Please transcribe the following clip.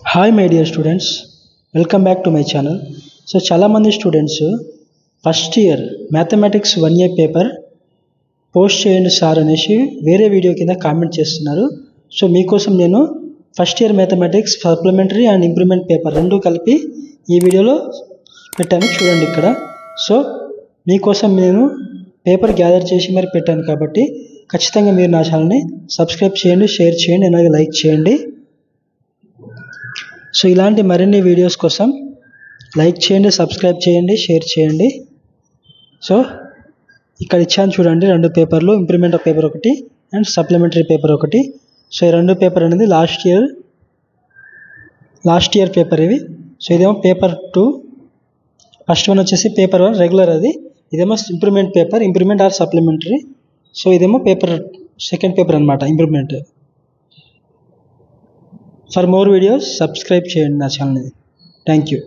Hi my dear students, welcome back to my channel. So చాలామంది students first year mathematics 1A paper post చేయండి sir అనేసి వేరే video కింద comment చేస్తున్నారు. So మీకోసం నేను first year mathematics supplementary and improvement paper రెండు కలిపి ఈ వీడియోలో పెట్టాను, చూడండి ఇక్కడ. సో మీకోసం నేను పేపర్ గ్యాదర్ చేసి మరి పెట్టాను కాబట్టి ఖచ్చితంగా మీరు నా ఛానల్ని సబ్స్క్రైబ్ చేయండి, షేర్ చేయండి, అలాగే లైక్ చేయండి. సో ఇలాంటి మరిన్ని వీడియోస్ కోసం లైక్ చేయండి, సబ్స్క్రైబ్ చేయండి, షేర్ చేయండి. సో ఇక్కడ ఇచ్చాను చూడండి, రెండు పేపర్లు, ఇంప్రూవ్మెంట్ పేపర్ ఒకటి అండ్ సప్లిమెంటరీ పేపర్ ఒకటి. సో ఈ రెండు పేపర్ అనేది లాస్ట్ ఇయర్ పేపర్ ఇవి. సో ఇదేమో పేపర్ 2, ఫస్ట్ వన్ వచ్చేసి పేపర్ 1 రెగ్యులర్, అది ఇదేమో ఇంప్రూవ్మెంట్ ఆర్ సప్లిమెంటరీ. సో ఇదేమో సెకండ్ పేపర్ అనమాట, improvement. For more videos subscribe చేయండి నా ఛానల్ని. Thank you.